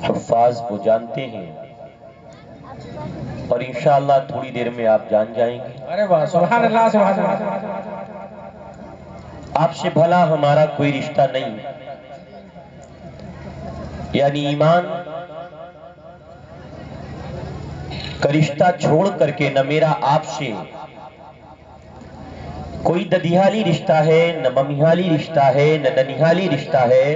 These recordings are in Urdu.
حفاظ کو جانتے ہیں اور انشاءاللہ تھوڑی دیر میں آپ جان جائیں گے۔ ارے واہ، سبحان اللہ، سبحان اللہ۔ آپ سے بھلا ہمارا کوئی رشتہ نہیں، یعنی ایمان کا رشتہ چھوڑ کر کے نہ میرا آپ سے کوئی ددیالی رشتہ ہے، نہ ممیالی رشتہ ہے، نہ ننیالی رشتہ ہے،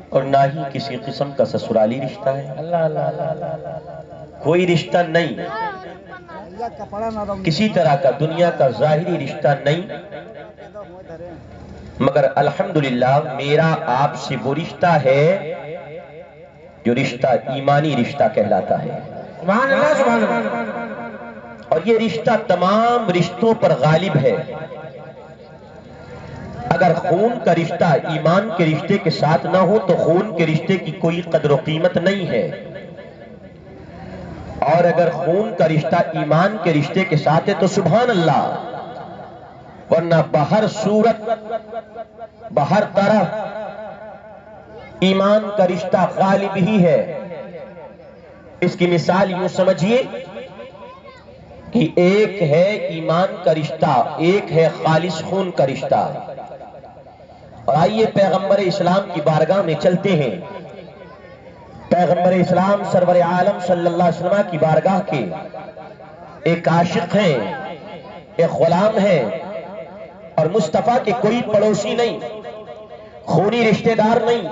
اور نہ ہی کسی قسم کا سسرالی رشتہ ہے۔ اللہ اللہ اللہ، کوئی رشتہ نہیں، کسی طرح کا دنیا کا ظاہری رشتہ نہیں، مگر الحمدللہ میرا آپ سے وہ رشتہ ہے جو رشتہ ایمانی رشتہ کہلاتا ہے، سبحان اللہ، سبحان اللہ۔ اور یہ رشتہ تمام رشتوں پر غالب ہے۔ اگر خون کا رشتہ ایمان کے رشتے کے ساتھ نہ ہو تو خون کے رشتے کی کوئی قدر و قیمت نہیں ہے، اور اگر خون کا رشتہ ایمان کے رشتے کے ساتھ ہے تو سبحان اللہ، ورنہ بہر صورت بہر طرف ایمان کا رشتہ غالب ہی ہے۔ اس کی مثال یوں سمجھیے کہ ایک ہے ایمان کا رشتہ، ایک ہے خالص خون کا رشتہ۔ اور آئیے پیغمبر اسلام کی بارگاہ میں چلتے ہیں۔ پیغمبر اسلام سرور عالم صلی اللہ علیہ وسلم کی بارگاہ کے ایک عاشق ہیں، ایک غلام ہیں، اور مصطفیٰ کے کوئی پڑوسی نہیں، خونی رشتہ دار نہیں،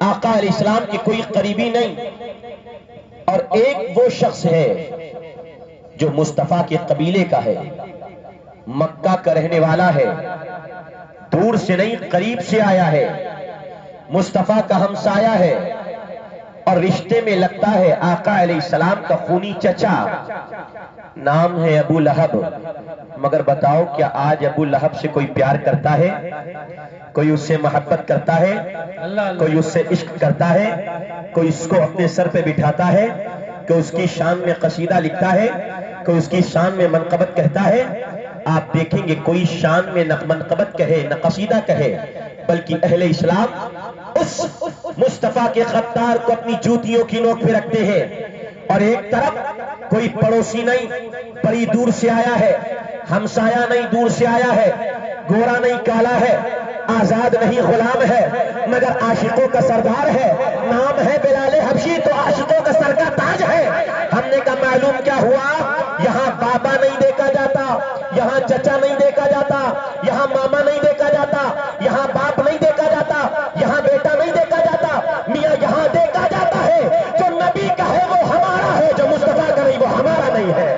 آقا علیہ السلام کی کوئی قریبی نہیں، اور ایک وہ شخص ہے جو مصطفیٰ کے قبیلے کا ہے، مکہ کا رہنے والا ہے، دور سے نہیں قریب سے آیا ہے، مصطفیٰ کا ہمسایہ ہے، اور رشتے میں لگتا ہے آقا علیہ السلام کا خونی چچا، نام ہے ابو لہب۔ مگر بتاؤ کیا آج ابو لہب سے کوئی پیار کرتا ہے؟ کوئی اس سے محبت کرتا ہے؟ کوئی اس سے عشق کرتا ہے؟ کوئی اس کو اپنے سر پہ بٹھاتا ہے؟ کوئی اس کی شان میں قصیدہ لکھتا ہے؟ کوئی اس کی شان میں منقبت کہتا ہے؟ آپ دیکھیں گے کوئی شان میں نہ منقبت کہے نہ قصیدہ کہے، بلکہ اہل اسلام اس مصطفیٰ کے خطار کو اپنی جوتیوں کی نوک پہ رکھتے ہیں، اور ایک طرف کوئی پڑوسی نہیں، بڑی دور سے آیا ہے، ہمسایہ نہیں دور سے آیا ہے، گورا نہیں کالا ہے، آزاد نہیں غلام ہے، مگر عاشقوں کا سردار ہے، نام ہے بلال حبشی، تو عاشقوں کا سر کا تاج ہے۔ ہم نے کہا معلوم کیا ہوا؟ یہاں بابا نہیں دیکھا جاتا، یہاں چچا نہیں دیکھا جاتا، یہاں ماما نہیں دیکھا جاتا، یہاں باپ نہیں دیکھا جاتا، یہاں بیٹا نہیں دیکھا جاتا، میاں یہاں دیکھا جاتا ہے جو نبی کا ہے وہ ہمارا ہے، جو مصطفیٰ کا نہیں وہ ہمارا نہیں ہے۔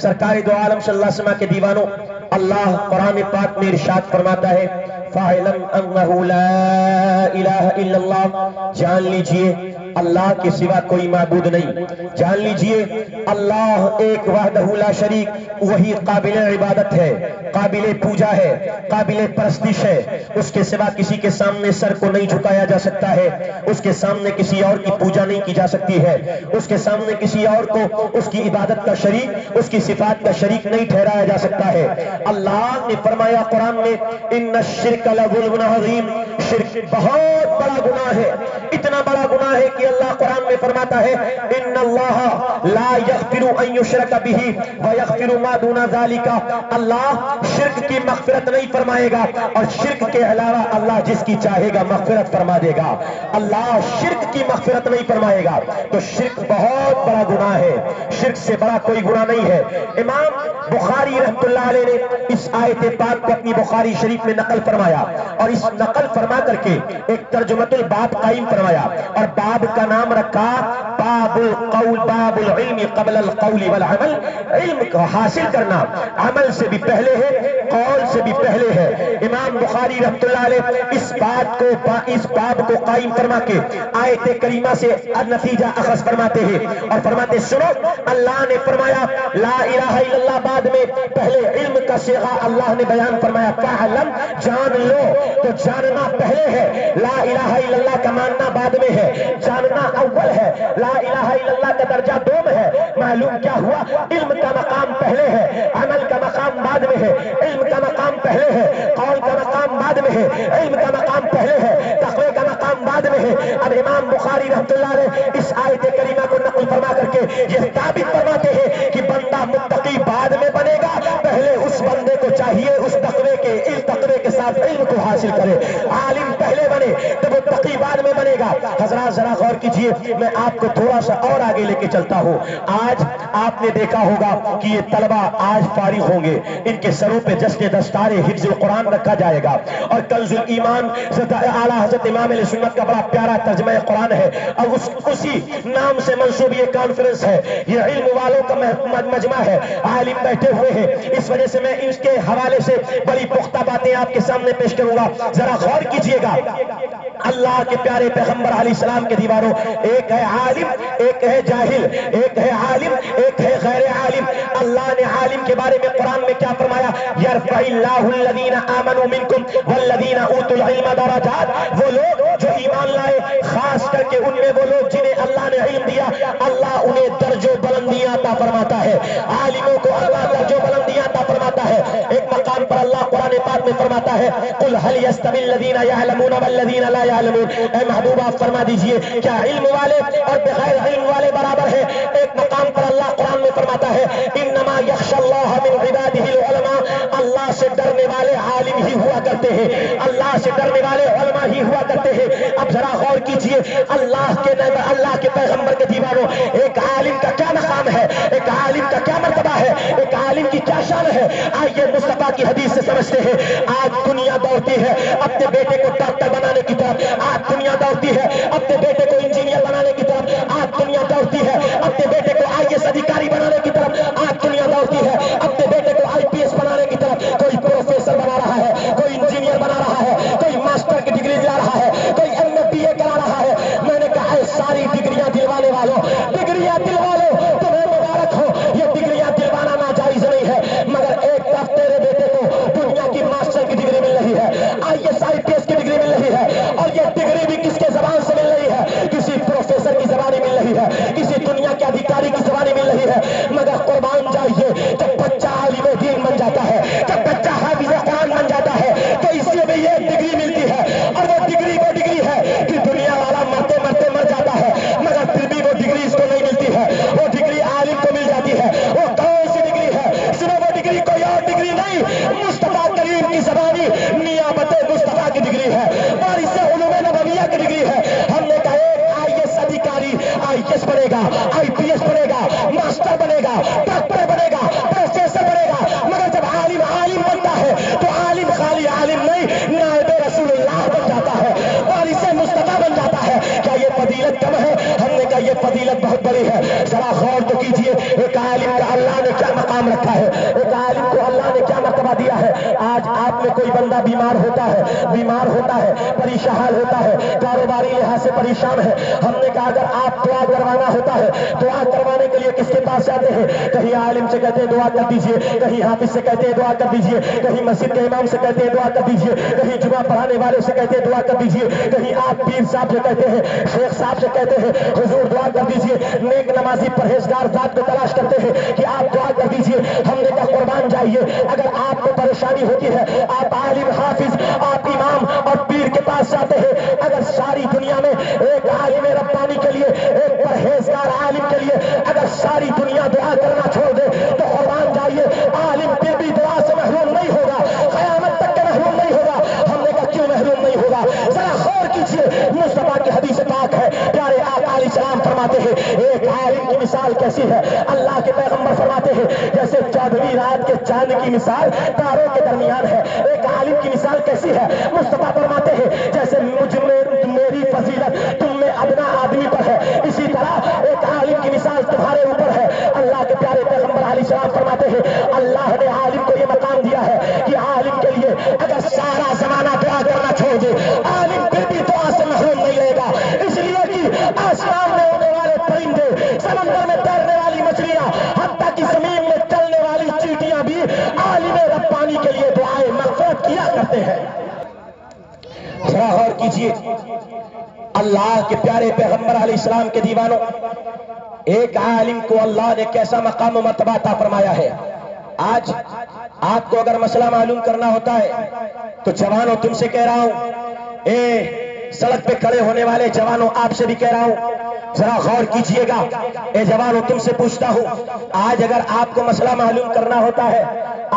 سرکار دو عالم صلی اللہ علیہ وسلم کے دیوانوں، اللہ قرآن پاک میں ارشاد فرماتا ہے فَاعْلَمْ أَنَّهُ لَا إِلَهَ إِلَّا اللَّهُ، جان لیجئے اللہ کے سوا کوئی معبود نہیں، جان لیجئے اللہ ایک وحدہ لا شریک، وہی قابل عبادت ہے، قابل پوجا ہے، قابل پرستش ہے، اس کے سوا کسی کے سامنے سر کو نہیں جھکایا جا سکتا ہے، اس کے سامنے کسی اور کی پوجا نہیں کی جا سکتی ہے، اس کے سامنے کسی اور کو اس کی عبادت کا شریک، اس کی صفات کا شریک نہیں ٹھہرایا جا سکتا ہے۔ اللہ نے فرمایا قرآن میں ان الشرک لظلم عظیم، شرک بہت بڑا گناہ ہے، اتنا بڑا گناہ ہے کہ اللہ قرآن میں فرماتا ہے ان اللہ لا یغفر ان یشرک بہ ویغفر ما دون ذلک، اللہ شرک کی مغفرت نہیں فرمائے گا، اور شرک کے علاوہ اللہ جس کی چاہے گا مغفرت فرما دے گا، اللہ شرک کی مغفرت نہیں فرمائے گا۔ تو شرک بہت بڑا گناہ ہے، شرک سے بڑا کوئی گناہ نہیں ہے۔ امام بخاری رحمۃ اللہ علیہ نے اس آیت پاک کو اپنی بخاری شریف میں نقل فرمایا، اور اس نقل فرما کر کے ایک ترجمۃ الباب قائم فرمایا، اور باب کا نام رکھا باب القول، باب العلم قبل القول والعمل، علم کو حاصل کرنا عمل سے بھی پہلے ہے، قول سے بھی پہلے ہے۔ امام بخاری رحمۃ اللہ علیہ اس باب کو قائم فرما کے آیت کریمہ سے نتیجہ اخذ فرماتے ہیں، اور فرماتے سنو اللہ نے فرمایا لا الہ الا اللہ، بعد میں پہلے علم کا صیغہ اللہ نے بیان فرمایا فَاعْلَمْ، جان لو، تو جاننا پہلے ہے، لا الہ الا اللہ کا ماننا بعد میں ہے، جاننا اول ہے، لا الہ الا اللہ کا درجہ دوم ہے۔ معلوم کیا ہوا؟ علم کا مقام پہلے ہے، عمل کا مقام بعد میں ہے، علم کا مقام پہلے ہے، قول کا مقام بعد میں ہے، علم کا مقام پہلے ہے، تقوی کا مقام کام بعد میں ہے. اب امام بخاری رحمۃ اللہ علیہ اس آیت کریمہ کو نقل فرما کر کے یہ ثابت فرماتے ہیں کہ بندہ متقی بعد میں بنے گا. پہلے اس بندے کو چاہیے اس تقوی کے ساتھ علم کو حاصل کرے. عالم پہلے بنے تو وہ تقی بعد میں بنے گا. حضرات ذرا غور کیجئے، میں آپ کو تھوڑا سا اور آگے لے کے چلتا ہوں. آج آپ نے دیکھا ہوگا کہ یہ طلبہ آج فارغ ہوں گے، ان کے سروں پہ جشن دستار حفظ القرآن رکھا جائے گا، اور کنز الایمان اعلیٰ حضرت امام علیہ سنت کا بڑا پیارا ترجمہ قرآن ہے، اور اسی نام سے منسوب یہ کانفرنس ہے. یہ علم والوں کا مجمع ہے، عالم بیٹھے ہوئے ہیں. اس وجہ سے میں اس کے حوالے سے بڑی پختہ باتیں آپ کے سامنے پیش کروں گا. ذرا غور کیجئے گا. اللہ کے پیارے پیغمبر علیہ السلام کے دیواروں، ایک ہے عالم، ایک ہے جاہل، ایک ہے عالم، ایک ہے غیر عالم. اللہ نے عالم کے بارے میں قرآن میں کیا فرمایا؟ یرفع اللہ الذین آمنوا منکم والذین اوتوا العلم درجات. وہ لوگ جو ایمان لائے، خاص کر کے ان میں وہ لوگ جنہیں اللہ نے علم دیا، اللہ انہیں درج و بلندیاں عطا فرماتا ہے. عالموں کو اللہ درج و بلندیاں عطا فرماتا ہے. ایک مقام پر اللہ قرآن پاک میں فرماتا ہے قل هل يستوي الذین یعلمون والذین لا یعلمون. اے محبوب آپ فرما دیجئے کیا علم والے اور بغیر علم والے برابر ہیں؟ ایک مقام پر اللہ قرآن میں فرماتا ہے انما یخشى اللہ من عباده العلماء. اللہ سے ڈرنے والے عالم ہی ہوا کرتے ہیں، اللہ سے ڈرنے والے علماء ہی ہوا کرتے ہیں. اب ذرا غور کیجئے، اللہ کے پیغمبر کے دیواروں، ایک عالم کا کیا مقام ہے، ایک عالم کا کیا مرتبہ ہے، ایک عالم کی کیا شان ہے. آئیے مصطفیٰ کی حدیث سے سمجھتے ہیں. آج دنیا دوڑتی ہے اپنے بیٹے کو ڈاکٹر بنانے کی طرف، آج دنیا دوڑتی ہے اپنے بیٹے کو انجینئر بنانے کی طرف، آج دنیا دوڑتی ہے اپنے بیٹے کو IAS ادھیکاری بنانے کی طرف، آج دنیا دوڑتی ہے اپنے بیٹے کو IPS بنانے کی طرف. کوئی پروفیسر بنا رہا ہے، کوئی انجینئر بنا رہا ہے، کوئی ماسٹر کی ڈگری دلا رہا ہے، کوئی MA BA کرا رہا ہے. میں نے کہا ہے ساری ڈگریاں دلوانے والوں، ڈگریاں دلوالو، تمہیں مبارک ہو. یہ ڈگریاں دلوانا ناجائز نہیں ہے، مگر ایک طرف تیرے بیٹے کو دنیا کی ماسٹر کی ڈگری مل رہی ہے، IAS IPS کی ڈگری مل رہی ہے، اور یہ ڈگری بھی کس کے زبان سے مل رہی ہے؟ کسی پروفیسر کی زبانی مل رہی ہے، کسی دنیا کے ادھیکاری کی زبانی مل رہی ہے. مگر قربان جائیے، جب بچہ عالم دین بن جاتا ہے، جب بچہ حافظ قرآن بن جاتا ہے، تو اس سے بھی یہ ڈگری ملتی ہے، اور وہ ڈگری ہے کہ دنیا والا مرتے مرتے مر جاتا ہے، مگر پھر بھی وہ ڈگری اس کو نہیں ملتی ہے. وہ ڈگری عالم کو مل جاتی ہے. وہ کون سی ڈگری ہے؟ صرف وہ ڈگری کوئی اور ڈگری نہیں، مصطفیٰ کریم کی زبانی نیابت مصطفیٰ کی ڈگری ہے، اور اس سے علوم نبویہ کی ڈگری ہے. ہم نے کہا ایک IAS ادھیکاری IAS بنے گا، IPS بنے گا، ماسٹر بنے گا، ڈاکٹر بنے گا، پروفیسر بنے گا. مگر جب عالم بنتا ہے تو عالم خالی عالم نہیں، نائب رسول اللہ بن جاتا ہے، اور اسے مصطفیٰ بن جاتا ہے. کیا یہ فضیلت کم ہے؟ ہم نے کہا یہ فضیلت بہت بڑی ہے. ذرا غور تو کیجئے، ایک عالم کا اللہ نے کیا مقام رکھا ہے، ایک عالم کو اللہ نے کیا مرتبہ دیا ہے. آج آپ میں کوئی بندہ بیمار ہوتا ہے، پریشان ہوتا ہے، کاروباری لحاظ سے پریشان ہے. ہم نے کہا اگر آپ دعا کروانا ہوتا ہے، دعا کروانے کے لیے کس کے پاس جاتے ہیں؟ کہیں عالم سے کہتے ہیں دعا کر دیجئے، کہیں حافظ سے کہتے ہیں دعا کر دیجئے، کہیں مسجد کے امام سے کہتے ہیں دعا کر دیجئے، کہیں جمعہ پڑھانے والے سے کہتے ہیں دعا کر دیجئے، کہیں آپ پیر صاحب سے کہتے ہیں، شیخ صاحب سے کہتے ہیں حضور دعا کر دیجئے. نیک نمازی پرہیزگار ذات کو تلاش کرتے ہیں کہ آپ دعا کر دیجئے. ہم نے کہا قربان جائیے، اگر آپ کو پریشانی ہوتی ہے، آپ عالم حافظ، آپ امام اور پیر کے پاس جاتے ہیں. اگر ساری دنیا میں ایک عالم ربانی کے لیے، ایک پرہیزگار عالم کے لیے اگر ساری دنیا دعا کرنا چھوڑ دے تو قربان جائیے عالم پھر بھی دعا سے محروم نہیں ہوگا، قیامت تک کے محروم نہیں ہوگا. ہم نے کہا کیوں محروم نہیں ہوگا؟ ذرا غور کیجئے، مصطفیٰ کی حدیث پاک ہے، پیارے آقا علیہ السلام فرماتے ہیں ایک عالم کی مثال کیسی ہے. اللہ کے پیغمبر فرماتے ہیں جیسے 14ویں رات کے چاند کی مثال تاروں کے درمیان ہے. ایک عالم کی مثال کیسی ہے؟ مصطفیٰ فرماتے ہیں جیسے میری فضیلت تم میں ادنا آدمی پر ہے، اسی طرح ایک عالم کی مثال تمہارے اوپر ہے. اللہ کے پیارے پیغمبر علیہ السلام فرماتے ہیں اللہ نے عالم کو یہ مقام دیا ہے کہ عالم کے لیے اگر سارا زمانہ دعا کرنا چھوڑ دے، عالم پھر بھی دعا سے محروم نہیں رہے گا. اس لیے کہ آسمان میں اڑنے والے پرندے، سمندر میں تیرنے والی مچھلیاں، حتیٰ کہ زمین میں چلنے والی چیٹیاں بھی عالم ربانی کے لیے دعائیں مغفرت کیا کرتے ہیں. ذرا غور کیجئے، اللہ کے پیارے پیغمبر علیہ السلام کے دیوانوں، ایک عالم کو اللہ نے کیسا مقام و مرتبہ عطا فرمایا ہے. آج آپ کو اگر مسئلہ معلوم کرنا ہوتا ہے تو جوانوں تم سے کہہ رہا ہوں، سڑک پہ کھڑے ہونے والے جوانوں، آپ سے بھی کہہ رہا ہوں ذرا غور کیجئے گا. اے جوانوں، تم سے پوچھتا ہوں، آج اگر آپ کو مسئلہ معلوم کرنا ہوتا ہے،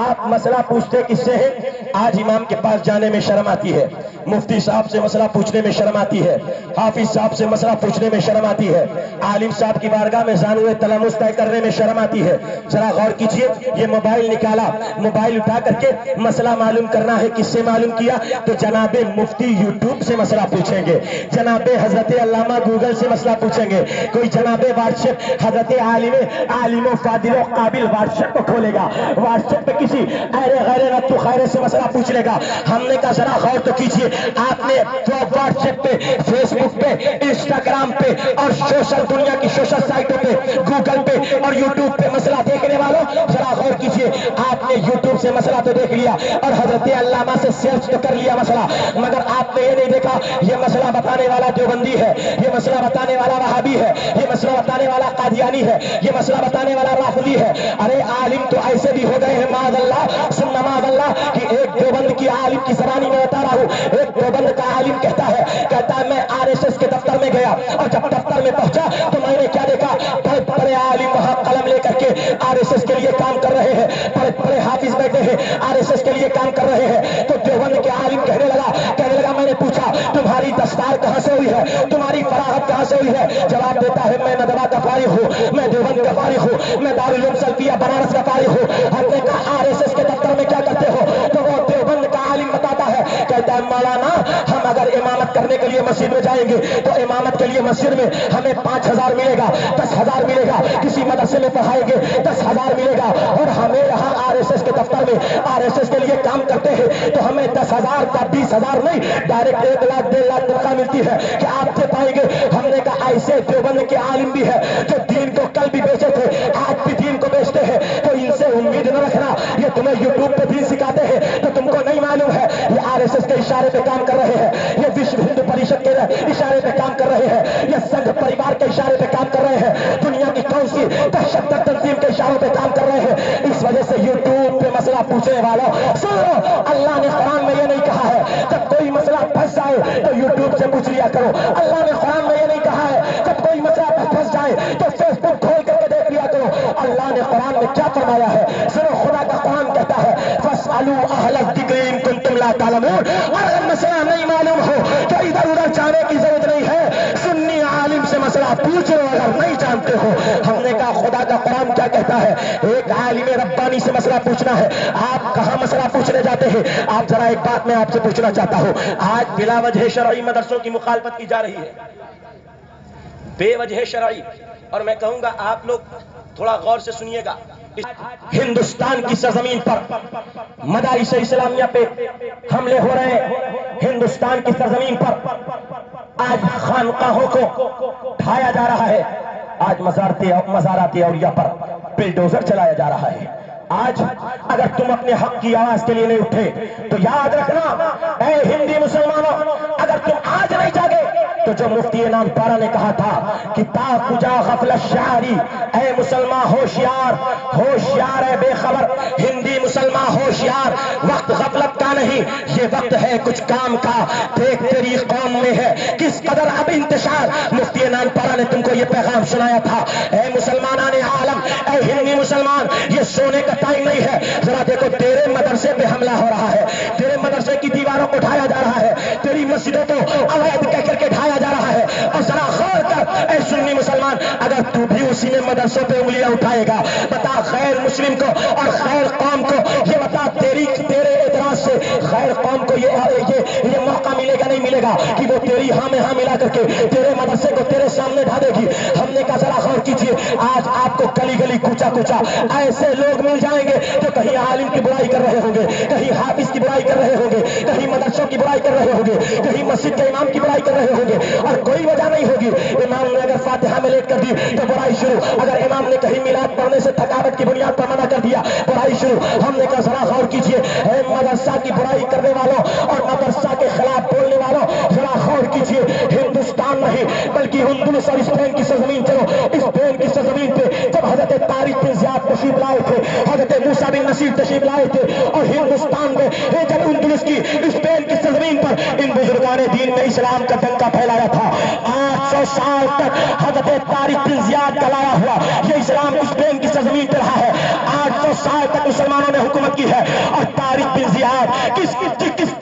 آپ مسئلہ پوچھتے کس سے ہیں؟ آج امام کے پاس جانے میں شرم آتی ہے، مفتی صاحب سے مسئلہ پوچھنے میں شرم آتی ہے، حافظ صاحب سے مسئلہ پوچھنے میں شرم آتی ہے، عالم صاحب کی بارگاہ میں زانوئے تلمس طے کرنے میں شرم آتی ہے. ذرا غور کیجئے، یہ موبائل نکالا، موبائل اٹھا کر کے مسئلہ معلوم کرنا ہے. کس سے معلوم کیا؟ تو جناب مفتی یوٹیوب سے مسئلہ پوچھیں گے، جناب حضرت علامہ گوگل سے مسئلہ پوچھیں گے، کوئی جناب واٹس ایپ حضرت عالم و فاضل و قابل واٹس ایپ کو کھولے گا، واٹس ایپ پہ کسی غیر رتو خیرے سے مسئلہ پوچھ لے گا. ہم نے کہا ذرا غور تو کیجئے، آپ نے واٹس ایپ پہ، فیس بک پہ، انسٹاگرام پہ اور سوشل دنیا کی سوشل سائٹوں پہ، گوگل پہ اور یوٹیوب پہ مسئلہ دیکھنے والوں ذرا غور کیجئے. آپ نے یوٹیوب سے مسئلہ تو دیکھ لیا اور حضرت علامہ سے سرچ تو کر لیا مسئلہ، مگر آپ نے یہ نہیں دیکھا یہ مسئلہ بتانے والا دیوبندی ہے، یہ مسئلہ بتانے والا وہابی ہے، یہ مسئلہ بتانے والا قادیانی ہے، یہ مسئلہ بتانے والا رافضی ہے. ارے عالم تو ایسے بھی ہو گئے ہیں معاذ اللہ ثم معاذ اللہ کہ ایک دیوبند کی عالم کی زبانی میں بتا رہا ہوں، ایک دیوبند کا عالم کہتا ہے میں RSS کے دفتر میں گیا اور جب دفتر میں پہنچا تو میں نے کیا دیکھا، بڑے بڑے عالم وہاں قلم لے کر کے RSS کے لیے کام کر رہے ہیں، بڑے بڑے حافظ بیٹھے ہیں RSS کے لیے کام کر رہے ہیں. تو دیوبند کے عالم کہنے لگا میں نے پوچھا تمہاری دستار کہاں سے ہوئی ہے، تمہاری فراغت کہاں سے ہوئی ہے؟ جواب دیتا ہے میں ندوہ کا فارغ ہوں، میں دیوبند کا فارغ ہوں، میں دارالعلوم سلفیہ بنارس کا فارغ ہوں. ہم نے کہا RSS کے دفتر میں کیا کرتے ہو؟ تو وہ دیوبند کا عالم بتاتا ہے، کہتا ہے مولانا ہم اگر امامت کرنے کے لیے مسجد میں جائیں گے تو امامت کے لیے مسجد میں ہمیں 5,000 ملے گا، 10,000 ملے گا، کسی مدرسے میں پڑھائیں گے 10,000 ملے گا، اور ہمیں یہاں RSS کے دفتر میں RSS کے لیے کام کرتے ہیں تو ہمیں 10,000 کا 20,000 نہیں، ڈائریکٹ 1 لاکھ 1.5 لاکھ تنخواہ ملتی ہے. کیا آپ سے پائیں گے؟ ہم نے کہا ایسے دیوبند کے عالم بھی ہے جو دین کو کل بھی بیچے تھے آج بھی دین کو بیچتے ہیں، تو ان سے امید نہ رکھنا. یہ تمہیں یوٹیوب پہ دین سکھاتے ہیں تو تم کو نہیں معلوم ہے یہ RSS کے اشارے پہ کام کر رہے ہیں، یہ وشو ہندو پریشد کے اشارے پہ کام کر رہے ہیں، یہ سنگھ پریوار کے اشارے پہ کام کر رہے ہیں، دنیا کی کون سی دہشت گرد تنظیم کے اشاروں پہ کام کر رہے ہیں. اس وجہ سے یوٹیوب پہ مسئلہ پوچھنے والوں سنو، اللہ نے قرآن میں یہ نہیں کہا ہے جب کوئی مسئلہ پھنس جائے تو یوٹیوب سے پوچھ لیا کرو. اللہ نے قرآن میں یہ نہیں کہا ہے جب کوئی مسئلہ پھنس جائے تو فیس بک کھول کر کے دیکھ لیا کرو. اللہ نے قرآن میں کیا فرمایا ہے سنو، خدا کا قرآن کہتا ہے فاسألوا اہل الذکر ان کنتم لا تعلمون. اور اگر مسئلہ نہیں معلوم ہو تو ادھر ادھر جانے کی ضرورت نہیں ہے، سنی عالم سے مسئلہ پوچھ لو اگر نہیں جانتے ہو. ہم نے کہا خدا کا قرآن کیا کہتا ہے؟ ایک عالم ربانی سے مسئلہ پوچھنا ہے. آپ کہاں مسئلہ پوچھنے جاتے ہیں؟ آپ ذرا ایک بات میں آپ سے پوچھنا چاہتا ہوں، آج بلا وجہ شرعی مدرسوں کی مخالفت کی جا رہی ہے، بے وجہ شرعی. اور میں کہوں گا آپ لوگ تھوڑا غور سے سنیے گا، ہندوستان کی سرزمین پر مدارس اسلامیہ پہ حملے ہو رہے ہیں. ہندوستان کی سرزمین پر آج خانقاہوں کو ڈھایا جا رہا ہے، آج مزارات اولیاء پر بلڈوزر چلایا جا رہا ہے. آج اگر تم اپنے حق کی آواز کے لیے نہیں اٹھے تو یاد رکھنا اے ہندی مسلمانوں، اگر تم آج نہیں جاگے تو جو مفتی نام پارا نے کہا تھا کہ تا کجا غفلت شعری، اے مسلمان ہوشیار، ہوشیار ہے بے خبر ہندی مسلمان ہوشیار، وقت غفلت کا نہیں یہ وقت ہے کچھ کام کا، دیکھ تیری قوم میں ہے کس قدر اب انتشار. مفتی نام پارا نے تم کو یہ پیغام سنایا تھا، اے مسلمانان عالم، اے ہندی مسلمان، یہ سونے کا ٹائم نہیں ہے. ذرا دیکھو تیرے مدرسے پہ حملہ ہو رہا ہے، تیرے مدرسے کی دیواروں کو ڈھایا جا رہا ہے، تیری مسجدوں کو اویدھ کہہ کر کے ڈھایا جا رہا ہے. اور ذرا غور کر اے سنی مسلمان، اگر تو بھی اسی میں مدرسوں پہ انگلیاں اٹھائے گا، بتا غیر مسلم کو اور غیر قوم کو یہ بتا تیرے اعتراض سے غیر قوم کو یہ موقع ملے گا نہیں ملے گا کہ وہ تیری ہاں میں ہاں ملا کر کے تیرے مدرسے کو تیرے سامنے ڈھا دے گی. ہم نے کہا ذرا غور کیجیے، آج آپ کو گلی گلی کوچا کوچا ایسے لوگ مل جائیں گے جو کہیں عالم کی برائی کر رہے ہوں گے، کہیں حافظ کی برائی کر رہے ہوں گے، کہیں مدرسوں کی برائی کر رہے ہوں گے، کہیں مسجد کے امام کی برائی کر رہے ہوں گے، اور کوئی وجہ نہیں ہوگی. امام نے اگر فاتحہ میں لیٹ کر دی تو برائی شروع، اگر امام نے کہیں میلاد پڑھنے سے تھکاوٹ کی بنیاد پر منع کر دیا برائی شروع. ہم نے کہا ذرا غور کیجیے اے مدرسہ کی برائی کرنے والوں اور مدرسہ کے خلاف بولنے والوں، ذرا غور کیجیے. ہندوستان نہیں بلکہ اندلس اور اسپین کی سرزمین چلو، اسپین کی سرزمین پہ جب حضرت طارق بن زیاد کو تشریف لائے تھے، حضرت موسیٰ بن نصیر تشریف لائے تھے، اور ہندوستان میں جب اندلس کی اسپین کی سرزمین پر ان بزرگان دین نے اسلام کا ڈنکا پھیلایا تھا، 800 سال تک حضرت طارق بن زیاد کا لایا ہوا یہ اسلام اسپین کی سرزمین پہ رہا ہے، 800 سال تک مسلمانوں نے حکومت کی ہے، اور طارق بن زیاد کس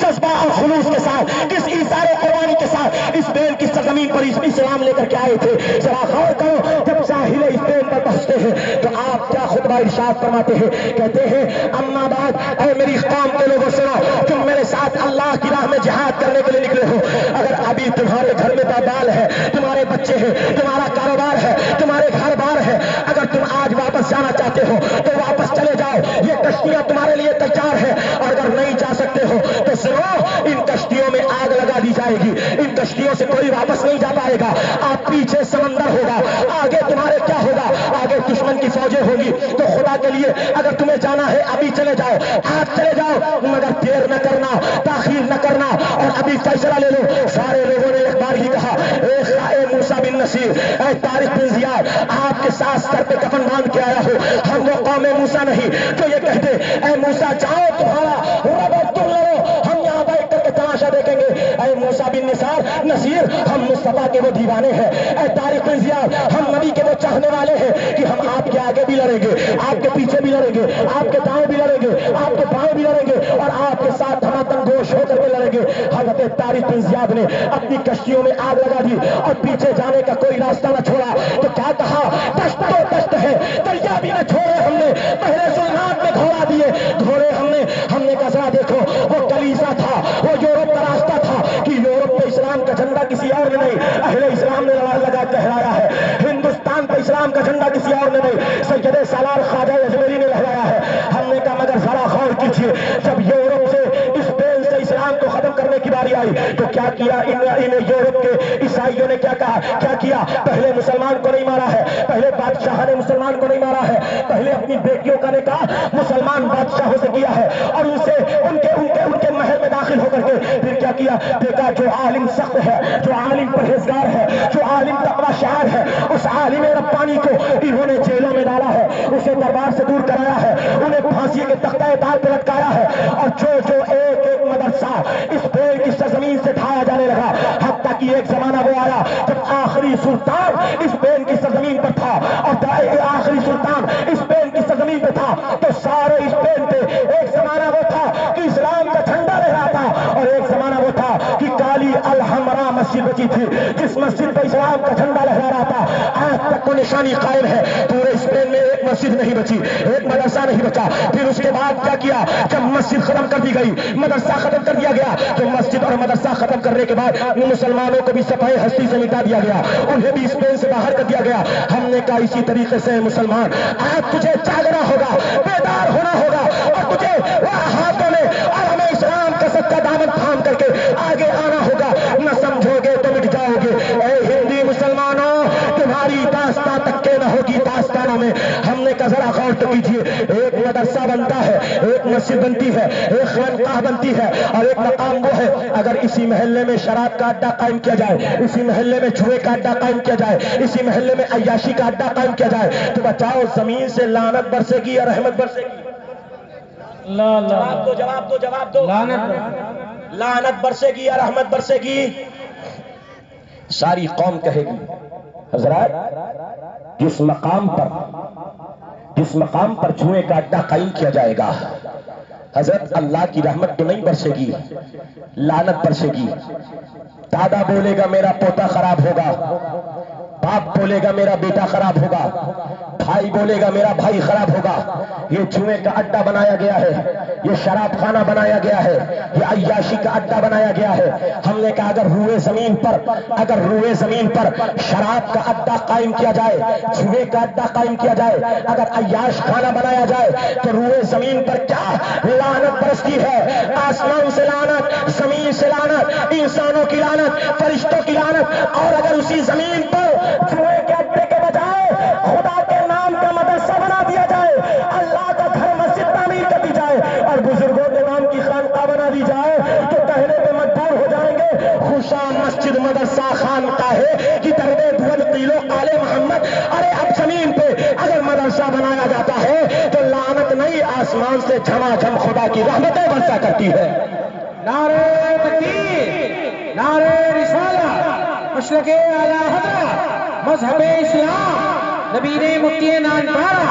جذبہ اور خلوص کے ساتھ، کس ایثار قربانی کے ساتھ اسپین کی سرزمین پر اسلام لے کر کے آئے تھے۔ ذرا غور کرو، جب ساحل اسپین پر پہنچتے ہیں تو آپ کیا خطبہ ارشاد فرماتے ہیں، کہتے ہیں اما بعد اے میری قوم کے لوگوں سنو، تم میرے ساتھ اللہ کی راہ میں جہاد کرنے کے لیے نکلے ہو، اگر ابھی تمہارے گھر میں بال ہے، تمہارے بچے ہیں، تمہارا کاروبار ہے، تمہارے گھر بار ہے، اگر تم آج واپس جانا چاہتے ہو تو واپس چلے جاؤ، یہ کشتیاں تمہارے لیے تیار ہے، اور اگر نہیں جا سکتے ہو تو سنو، ان کشتیوں میں آگ لگا دی جائے گی، ان کشتیوں سے کوئی واپس نہیں جا پائے گا، آپ پیچھے سمندر ہوگا، آگے تمہارے کیا ہوگا، آگے دشمن کی فوجیں ہوگی، تو خدا کے لیے اگر تمہیں جانا ہے ابھی چلے جاؤ، آج چلے جاؤ، مگر دیر نہ کرنا، تاخیر نہ کرنا، اور ابھی فیصلہ لے لو۔ سارے لوگوں نے ایک بار ہی کہا اے موسیٰ بن نصیر، اے طارق بن زیاد، آپ کے ساتھ سر پہ کفن باندھ کے آیا ہو، ہم وہ قوم موسیٰ نہیں جو یہ کہتے اے موسیٰ جاؤ تمہارا رب تم لڑو، ہم یہاں بیٹھ کر کے تماشا دیکھیں گے، اے موسیٰ بن نصیر ہم مصطفیٰ کے وہ دیوانے ہیں، اے طارق بن زیاد ہم نبی کے وہ چاہنے والے ہیں کہ ہم آپ کے آگے بھی لڑیں گے، آپ کے پیچھے بھی لڑیں گے، آپ کے دائیں بھی لڑیں گے، آپ کے بائیں بھی لڑیں گے، اور آپ کے ساتھ دھماکن گوش ہو کر کے لڑیں گے۔ حضرت طارق بن زیاد نے اپنی کشتیوں میں آگ لگا دی اور پیچھے جانے کا کوئی راستہ نہ چھوڑا، تو کیا کہا دشت تو دشت ہے، دریا بھی نہ چھوڑے ہم نے، پہلے سلطان میں گھوڑا دیے گھوڑے ہم نے کہا ذرا دیکھو وہ کلیسا تھا، وہ یورپ کا راستہ تھا کہ یورپ پہ اسلام کا جھنڈا کسی اور نے نہیں، اہل اسلام نے لگا لہرایا ہے، ہندوستان پہ اسلام کا جھنڈا کسی اور نے نہیں، سید سالار خواجہ اجمیری نے لہرایا ہے۔ ہم نے کہا مگر ذرا غور کیجیے، جب یورپ سے اسپین سے اسلام کو ختم کرنے کی باری آئی تو کیا کیا ان یورپ کے عیسائیوں نے کیا کہا، کیا کیا، پہلے مسلمان کو نہیں مارا ہے، پہلے بادشاہ نے مسلمان کو نہیں مارا ہے، پہلے اپنی بیٹیوں کا نکاح مسلمان بادشاہوں سے کیا ہے، اور ان کے محل میں داخل ہو کر کے پھر کیا کیا، دیکھا جو عالم سخت ہے، جو عالم پرہیزگار ہے، جو عالم تقوی شعار ہے، اس عالم ربانی کو انہوں نے جیلوں میں ڈالا ہے، اسے دربار سے دور کرایا ہے، انہیں پھانسی کے تختہ دار پہ لٹکایا ہے، اور جو ایک مدرسہ اسپین کی سرزمین سے ڈھایا جانے لگا، حتیٰ کہ ایک زمانہ وہ آیا جب آخری سلطان اسپین کی سرزمین پر تھا، اور آخری سلطان اسپین کی سرزمین پہ تھا تو سارے اسپین پہ ایک زمانہ وہ تھا کہ اسلام کا جھنڈا لہرا تھا، اور ایک زمانہ وہ تھا کہ کالی الحمرا مسجد بچی تھی، جس مسجد پہ اسلام کا جھنڈا لہرا رہا تھا، آج تک وہ نشانی قائم ہے، پورے اسپین میں ایک مسجد نہیں بچی، ایک مدرسہ نہیں بچا۔ پھر اس کے بعد کیا کیا، جب مسجد ختم کر دی گئی، مدرسہ ختم کر دیا گیا، تو مسجد اور مدرسہ ختم کرنے کے بعد مسلمانوں کو بھی صفحہ ہستی سے مٹا دیا گیا، انہیں بھی اسپین سے باہر کر دیا گیا۔ ہم نے کہا اسی طریقے سے مسلمان آج تجھے جاگنا ہوگا، بیدار ہونا ہوگا، اور تجھے ہاتھوں میں اور ہمیں اسلام کا سچا دامن تھام کر کے آگے آنا ہوگا، نہ سمجھو گے تو مٹ جاؤ گے۔ اے ہندی مسلمانوں، تمہاری داستان تک کے نہ ہوگی داستانوں میں۔ ہم نے کہا ذرا غور تو کیجیے، ایک مدرسہ بنتا ہے، ایک مسجد بنتی ہے، ایک خانقاہ بنتی ہے، اور ایک مقام وہ ہے، اگر اسی محلے میں شراب کا اڈا قائم کیا جائے، اسی محلے میں جوئے کا اڈا قائم کیا جائے، اسی محلے میں عیاشی کا اڈا قائم کیا جائے، تو بچاؤ زمین سے لعنت برسے گی یا رحمت برسے گی؟ جواب دو، لعنت برسے گی یا رحمت برسے گی؟ ساری قوم کہے گی حضرات جس مقام پر جوئے کا اڈا قائم کیا جائے گا، حضرت اللہ کی رحمت تو نہیں برسے گی، لعنت برسے گی۔ دادا بولے گا میرا پوتا خراب ہوگا، باپ بولے گا میرا بیٹا خراب ہوگا، بھائی بولے گا میرا بھائی خراب ہوگا۔ یہ جوئے کا اڈا بنایا گیا ہے، یہ شراب خانہ بنایا گیا ہے، یہ عیاشی کا اڈا بنایا گیا ہے۔ ہم نے کہا اگر روئے زمین پر شراب کا اڈا قائم کیا جائے، جوئے کا اڈا قائم کیا جائے، اگر عیاش خانہ بنایا جائے، تو روئے زمین پر کیا لعنت برستی ہے؟ آسمان سے لعنت، زمین سے لعنت، انسانوں کی لعنت، فرشتوں کی لعنت۔ اور اگر اسی زمین پر جوئے کے اڈے کے بجائے خدا کے نام کا مدرسہ بنا دیا جائے، اللہ کا گھر مسجد تعمیر کر دی جائے، اور بزرگوں کے نام کی خانقاہ بنا دی جائے، تو کہنے پہ مجبور ہو جائیں گے خوشا مسجد مدرسہ خانقاہ کی درد دھول قیلو آل محمد۔ ارے اب زمین پہ اگر مدرسہ بنایا جاتا ہے آسمان سے جھماجھم خدا کی رحمتیں برسا کرتی ہے۔ نعرہ تکبیر، نعرہ رسالت، مشرق اعلی حضرت، مذہب اسلام، نبی نے مفتی نان پارا،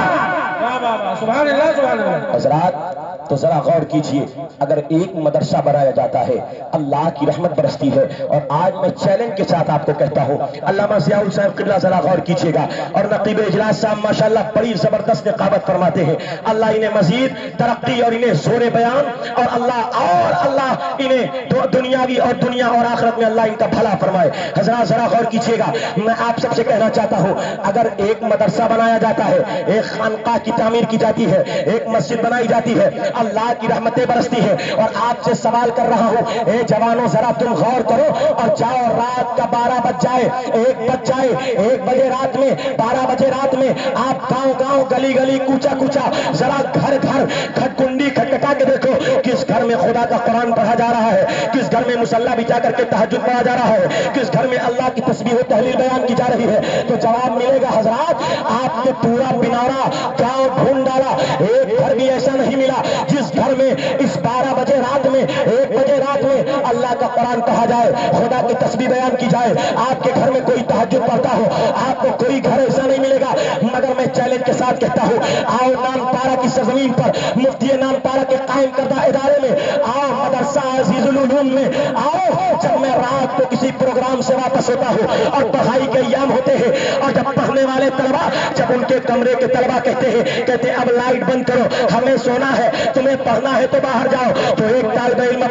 واہ واہ واہ، سبحان اللہ سبحان اللہ۔ حضرات تو ذرا غور کیجئے، اگر ایک مدرسہ بنایا جاتا ہے اللہ کی رحمت برستی ہے۔ اور آج میں چیلنج کے ساتھ آپ کو کہتا ہوں، علامہ ضیاء صاحب قبلہ ذرا غور کیجئے گا، اور نقیب اجلاس صاحب ماشاءاللہ بڑی زبردست نقابت فرماتے ہیں، اللہ انہیں مزید ترقی اور انہیں زور بیان اور اللہ انہیں دنیاوی اور دنیا اور آخرت میں اللہ ان کا بھلا فرمائے۔ حضرات ذرا غور کیجئے گا، میں آپ سب سے کہنا چاہتا ہوں، اگر ایک مدرسہ بنایا جاتا ہے، ایک خانقاہ کی تعمیر کی جاتی ہے، ایک مسجد بنائی جاتی ہے، اللہ کی رحمتیں برستی ہے۔ اور آپ سے سوال کر رہا ہوں، اے جوانوں ذرا تم غور کرو اور جاؤ، رات کا 12 بج جائے، 1 بج جائے، 1 بجے رات میں، 12 بجے رات میں آپ گاؤں گاؤں گلی گلی کوچا کوچا ذرا گھر گھر کنڈی کھٹکھٹا کے دیکھو، کس گھر میں خدا کا قرآن پڑھا جا رہا ہے، کس گھر میں مصلی بچا کر کے تہجد پڑھا جا رہا ہے، کس گھر میں اللہ کی تسبیح و تحلیل بیان کی جا رہی ہے، تو جواب ملے گا حضرات آپ نے پورا بنارا گاؤں ڈھونڈ ڈالا، ایک گھر بھی ایسا نہیں ملا جس گھر میں اس 12 بجے رات میں، 1 بجے رات میں اللہ کا قرآن پڑھا جائے، خدا کی تسبیح بیان کی جائے، آپ کے گھر میں کوئی تہجد پڑھتا ہو، آپ کو کوئی گھر ایسا نہیں ملے گا۔ مگر میں چیلنج کے ساتھ کہتا ہوں، آؤ نام پارا کی سرزمین پر، مفتی نام پارا کے قائم کردہ ادارے میں، آؤ مدرسہ عزیز العلوم میں آؤ، جب میں رات کو کسی پروگرام سے واپس ہوتا ہوں اور پڑھائی کے ایام ہوتے ہیں، اور جب پڑھنے والے طلبا جب ان کے کمرے کے طلبا کہتے ہیں اب لائٹ بند کرو، ہمیں سونا ہے، تمہیں پڑھنا ہے تو باہر جاؤ، تو ایک طالب علم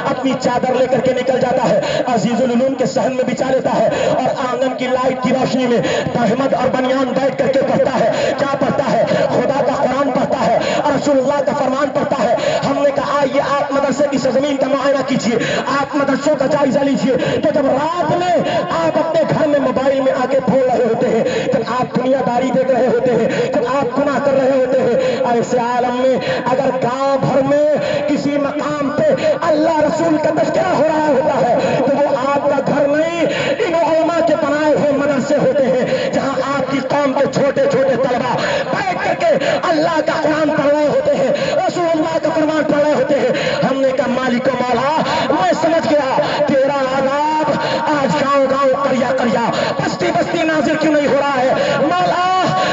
اپنی چادر لے کر کے نکل جاتا ہے، عزیز العلوم کے صحن میں بچھا لیتا ہے، اور آنگن کی لائٹ کی روشنی میں تہمد اور بنیان بیٹھ کر کے پڑھتا ہے۔ کیا پڑھتا ہے؟ خدا کا قرآن پڑھتا ہے، رسول اللہ کا فرمان پڑھتا ہے۔ ہم نے کہا آئیے آپ مدرسے کی سرزمین کا معائنہ کیجیے، آپ مدرسوں کا جائزہ لیجیے، تو جب رات میں آپ اپنے گھر میں موبائل میں آ کے بول رہے ہوتے ہیں، جب آپ دنیا داری دیکھ رہے ہوتے ہیں، جب آپ گناہ کر رہے ہوتے ہیں، ایسے عالم میں اگر گاؤں بھر میں کسی مقام پہ اللہ رسول کا تذکرہ ہو رہا ہوتا ہے، تو وہ آپ کا گھر نہیں، ان علماء کے بنائے ہوئے مدرسے ہوتے ہیں، جہاں آپ کی قوم کے چھوٹے چھوٹے طلبا بیٹھ کر کے اللہ کا قرآن پڑھ رہے ہوتے ہیں، رسول اللہ کا فرمان پڑھ رہے ہوتے ہیں۔ ہم نے کہا مالک و مولا، میں سمجھ گیا تیرا عذاب آج گاؤں گاؤں قریا قریا بستی بستی نازل کیوں نہیں ہو رہا ہے؟ مولا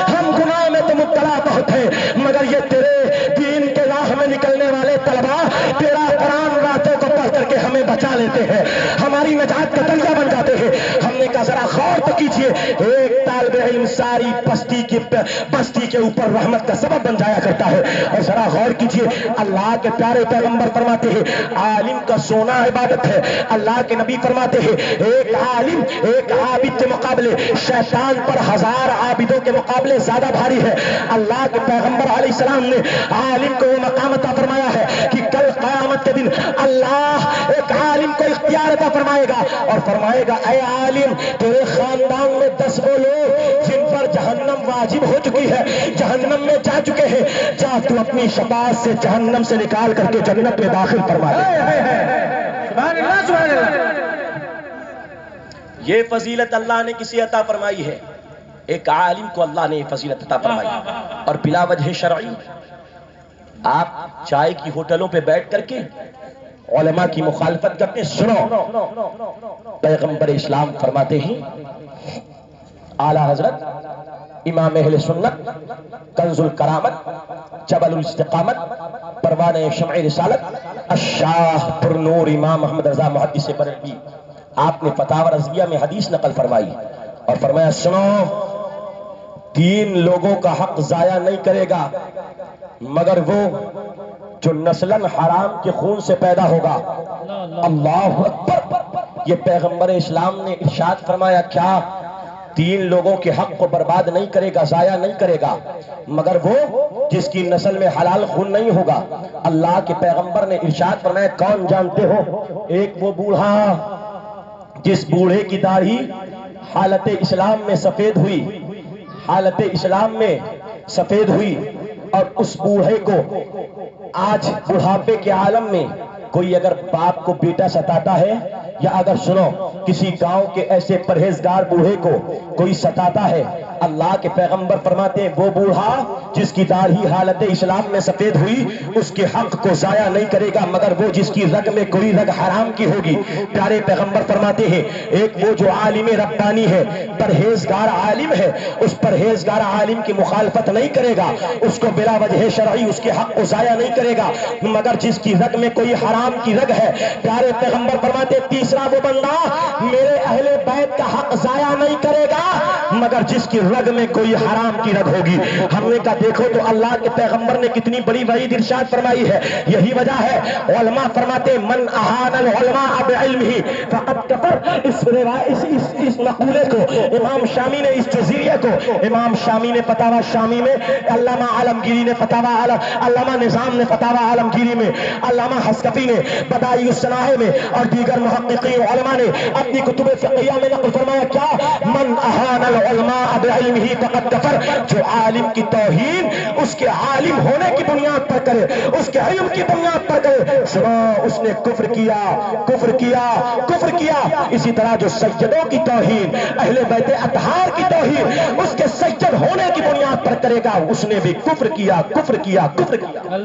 ہم گناہ میں تو مبتلا بہت ہیں، مگر یہ تیرے دین کے راہ میں نکلنے والے طلبا تیرا قرآن راتوں کو پڑھ کر کے ہمیں بچا لیتے ہیں، ہماری نجات کا ذریعہ بن جاتے ہیں۔ ہم نے کہا ذرا غور تو کیجئے، ایک طالب علم ساری بستی کے اوپر رحمت کا سبب بن جایا کرتا ہے۔ اور ذرا غور کیجئے، اللہ کے پیارے پیغمبر فرماتے ہیں عالم کا سونا عبادت ہے، اللہ کے نبی فرماتے ہیں ایک عالم ایک عابد کے مقابلے شیطان پر 1000 عابدوں کے مقابلے زیادہ بھاری ہے۔ اللہ کے پیغمبر علیہ السلام نے عالم کو وہ مقام عطا فرمایا ہے کہ کل قیامت کے دن اللہ ایک عالم کو اختیار عطا فرمائے گا اور فرمائے گا اے عالم تیرے خاندان میں 10 وہ لوگ جن پر جہنم واجب ہو چکی ہے، جہنم میں جا چکے ہیں، جا تو اپنی شفاعت سے جہنم سے نکال کر کے جنت میں داخل فرما دے۔ سبحان اللہ سبحان اللہ۔ یہ فضیلت اللہ نے کسی عطا فرمائی ہے؟ ایک عالم کو اللہ نے یہ فضیلت عطا فرمائی، اور بلا وجہ شرعی آپ چائے کی ہوٹلوں پہ بیٹھ کر کے علماء کی مخالفت کرتے، سنو پیغمبر اسلام فرماتے ہیں اعلیٰ حضرت امام اہل سنت کنز الکرامت جبل الاستقامت پروانہ شمع رسالت الشاہ پر نور امام محمد رضا محدث بریلوی، آپ نے فتاوی رضویہ میں حدیث نقل فرمائی اور فرمایا سنو 3 لوگوں کا حق ضائع نہیں کرے گا مگر وہ جو نسلاً حرام کے خون سے پیدا ہوگا۔ اللہ اکبر، یہ پیغمبر اسلام نے ارشاد فرمایا کیا 3 لوگوں کے حق کو برباد نہیں کرے گا، ضائع نہیں کرے گا مگر وہ جس کی نسل میں حلال خون نہیں ہوگا۔ اللہ کے پیغمبر نے ارشاد فرمایا کون جانتے ہو؟ ایک وہ بوڑھا جس بوڑھے کی داڑھی حالت اسلام میں سفید ہوئی، حالت اسلام میں سفید ہوئی، اور اس بوڑھے کو آج بڑھاپے کے عالم میں کوئی اگر باپ کو بیٹا ستاتا ہے، یا اگر سنو کسی گاؤں کے ایسے پرہیزگار بوڑھے کو کوئی ستاتا ہے، اللہ کے پیغمبر فرماتے ہیں وہ بوڑھا جس کی داڑھی حالت اسلام میں سفید ہوئی اس کے حق کو ضائع نہیں کرے گا، مگر وہ جس کی رگ میں کوئی رگ حرام کی ہوگی۔ پیارے پیغمبر فرماتے ہیں ایک وہ جو عالم ربانی ہے، پرہیزگار عالم ہے، اس پرہیزگار عالم کی مخالفت نہیں کرے گا، اس کو بلا وجہ شرعی اس کے حق کو ضائع نہیں کرے گا، مگر جس کی رگ میں کوئی حرام کی رگ ہے، پیارے پیغمبر فرماتے تیسرا وہ بندہ میرے اہل بیت کا حق ضائع نہیں کرے گا مگر جس کی رگ میں کوئی حرام کی رگ ہوگی۔ ہم نے کہا دیکھو تو اللہ کے پیغمبر نے کتنی بڑی وعید ارشاد فرمائی ہے، یہی وجہ ہے علماء فرماتے من اہان العلماء بعلمہ فقد کفر۔ اس مقولے کو امام شامی نے، اس جزیرے کو امام شامی نے فتاوی شامی میں، علامہ عالمگیری نے فتاوی علامہ نظام نے فتاوی عالمگیری میں، علامہ حسکفی نے بدائع الصنائع میں اور دیگر محققین علماء نے اپنی کتب فقہیہ میں نقل فرمایا کیا؟ من اہان العلماء بعلمہ فقد کفر، جو عالم کی توہین اس کے عالم ہونے کی بنیاد پر کرے، اس کے علم کی بنیاد پر کرے، سنو اس نے کفر کیا، کفر کیا، کفر کیا۔ اسی طرح جو سجدوں کی توہین، اہل بیت اطہار کی توہین اس کے سجد ہونے کی بنیاد پر کرے گا، اس نے بھی کفر کیا، کفر کیا، کفر کیا۔